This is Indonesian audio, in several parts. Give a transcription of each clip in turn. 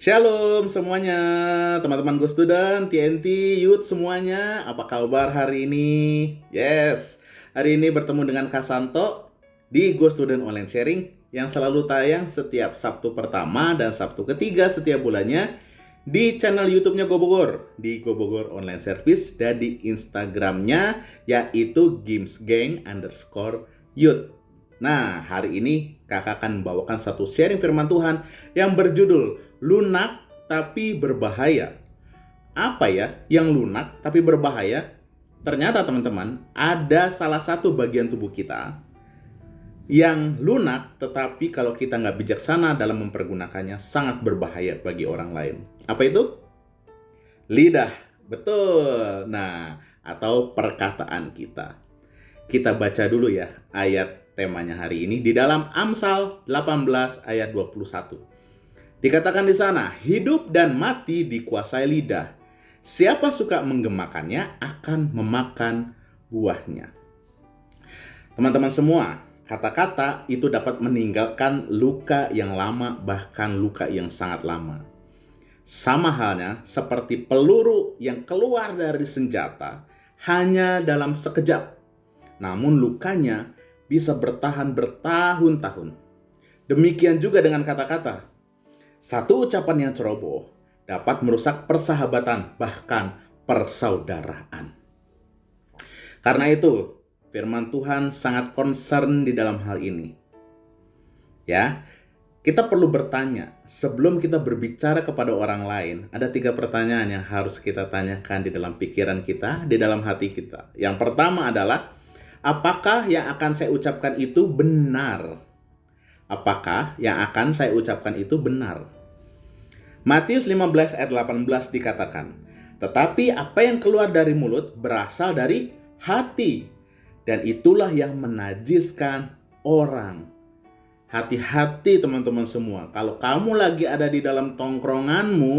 Shalom semuanya, teman-teman Go Student, TNT, Youth semuanya. Apa kabar hari ini? Yes, hari ini bertemu dengan Kak Santo di Go Student Online Sharing yang selalu tayang setiap Sabtu pertama dan Sabtu ketiga setiap bulannya di channel YouTube-nya Go Bogor, di Go Bogor Online Service, dan di Instagram-nya yaitu gamesgang_youth. Nah, hari ini kakak akan membawakan satu sharing firman Tuhan yang berjudul Lunak Tapi Berbahaya. Apa ya yang lunak tapi berbahaya? Ternyata teman-teman, ada salah satu bagian tubuh kita yang lunak, tetapi kalau kita nggak bijaksana dalam mempergunakannya sangat berbahaya bagi orang lain. Apa itu? Lidah. Betul. Nah, atau perkataan kita. Kita baca dulu ya ayat temanya hari ini di dalam Amsal 18 ayat 21. Dikatakan di sana, hidup dan mati dikuasai lidah. Siapa suka menggemakannya akan memakan buahnya. Teman-teman semua, kata-kata itu dapat meninggalkan luka yang lama, bahkan luka yang sangat lama. Sama halnya seperti peluru yang keluar dari senjata hanya dalam sekejap. Namun lukanya bisa bertahan bertahun-tahun. Demikian juga dengan kata-kata. Satu ucapan yang ceroboh dapat merusak persahabatan, bahkan persaudaraan. Karena itu, firman Tuhan sangat concern di dalam hal ini. Ya, kita perlu bertanya, sebelum kita berbicara kepada orang lain, ada 3 pertanyaan yang harus kita tanyakan di dalam pikiran kita, di dalam hati kita. Yang pertama adalah, apakah yang akan saya ucapkan itu benar? Apakah yang akan saya ucapkan itu benar? Matius 15 ayat 18 dikatakan, tetapi apa yang keluar dari mulut berasal dari hati, dan itulah yang menajiskan orang. Hati-hati teman-teman semua. Kalau kamu lagi ada di dalam tongkronganmu,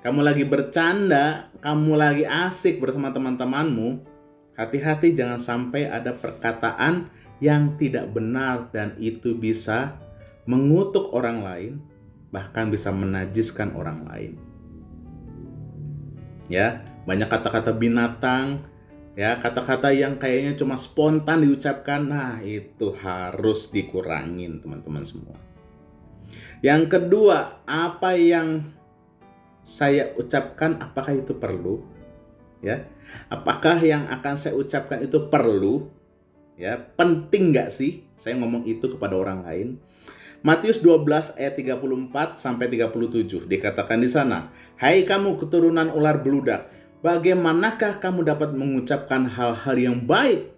kamu lagi bercanda, kamu lagi asik bersama teman-temanmu, hati-hati jangan sampai ada perkataan yang tidak benar dan itu bisa mengutuk orang lain, bahkan bisa menajiskan orang lain. Ya, banyak kata-kata binatang, ya, kata-kata yang kayaknya cuma spontan diucapkan, nah itu harus dikurangin teman-teman semua. Yang kedua, apa yang saya ucapkan, apakah itu perlu? Ya, apakah yang akan saya ucapkan itu perlu? Ya, penting nggak sih saya ngomong itu kepada orang lain? Matius 12 ayat 34 sampai 37 dikatakan di sana, hai kamu keturunan ular beludak, bagaimanakah kamu dapat mengucapkan hal-hal yang baik,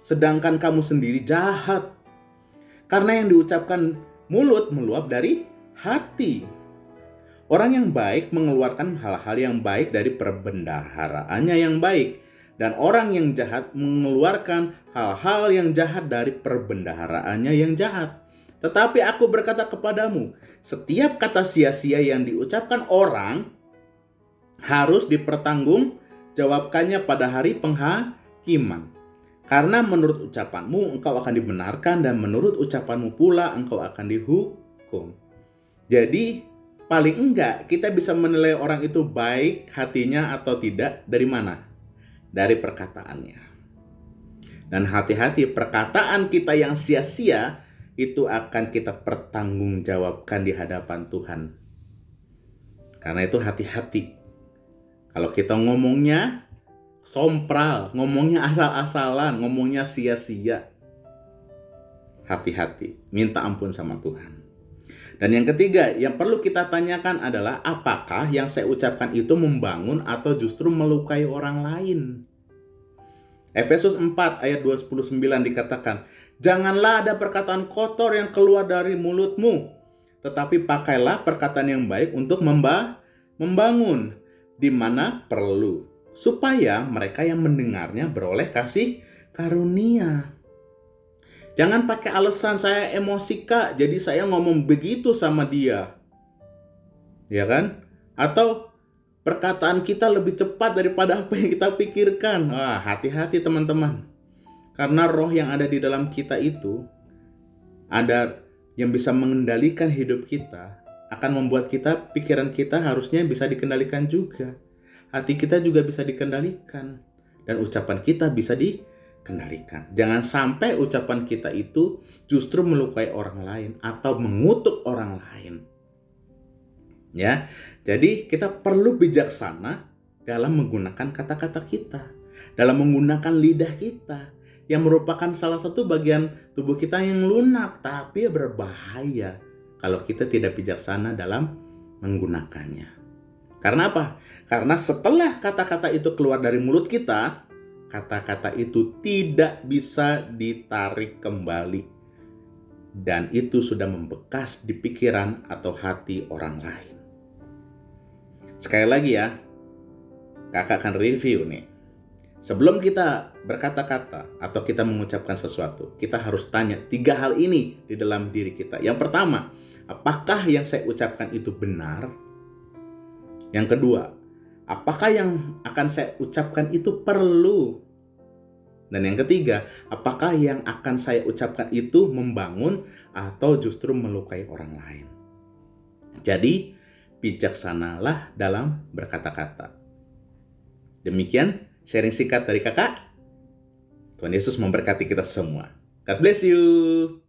sedangkan kamu sendiri jahat? Karena yang diucapkan mulut meluap dari hati. Orang yang baik mengeluarkan hal-hal yang baik dari perbendaharaannya yang baik. Dan orang yang jahat mengeluarkan hal-hal yang jahat dari perbendaharaannya yang jahat. Tetapi aku berkata kepadamu, setiap kata sia-sia yang diucapkan orang harus dipertanggungjawabkannya pada hari penghakiman. Karena menurut ucapanmu engkau akan dibenarkan dan menurut ucapanmu pula engkau akan dihukum. Jadi paling enggak kita bisa menilai orang itu baik hatinya atau tidak dari mana? Dari perkataannya. Dan hati-hati, perkataan kita yang sia-sia itu akan kita pertanggungjawabkan di hadapan Tuhan. Karena itu hati-hati. Kalau kita ngomongnya sompral, ngomongnya asal-asalan, ngomongnya sia-sia, hati-hati, minta ampun sama Tuhan. Dan yang ketiga, yang perlu kita tanyakan adalah apakah yang saya ucapkan itu membangun atau justru melukai orang lain? Efesus 4 ayat 29 dikatakan, janganlah ada perkataan kotor yang keluar dari mulutmu, tetapi pakailah perkataan yang baik untuk membangun di mana perlu, supaya mereka yang mendengarnya beroleh kasih karunia. Jangan pakai alasan saya emosi kak, jadi saya ngomong begitu sama dia. Ya kan? Atau perkataan kita lebih cepat daripada apa yang kita pikirkan. Wah, hati-hati teman-teman. Karena roh yang ada di dalam kita itu ada yang bisa mengendalikan hidup kita. akan membuat pikiran kita harusnya bisa dikendalikan juga. Hati kita juga bisa dikendalikan. Dan ucapan kita bisa dikendalikan. Jangan sampai ucapan kita itu justru melukai orang lain atau mengutuk orang lain. Ya, jadi kita perlu bijaksana dalam menggunakan kata-kata kita, dalam menggunakan lidah kita, yang merupakan salah satu bagian tubuh kita yang lunak, tapi berbahaya kalau kita tidak bijaksana dalam menggunakannya. Karena apa? Karena setelah kata-kata itu keluar dari mulut kita, kata-kata itu tidak bisa ditarik kembali. Dan itu sudah membekas di pikiran atau hati orang lain. Sekali lagi ya, kakak akan review nih. Sebelum kita berkata-kata atau kita mengucapkan sesuatu, kita harus tanya 3 hal ini di dalam diri kita. Yang pertama, apakah yang saya ucapkan itu benar? Yang kedua, apakah yang akan saya ucapkan itu perlu? Dan yang ketiga, apakah yang akan saya ucapkan itu membangun atau justru melukai orang lain? Jadi, bijaksanalah dalam berkata-kata. Demikian sharing singkat dari kakak. Tuhan Yesus memberkati kita semua. God bless you.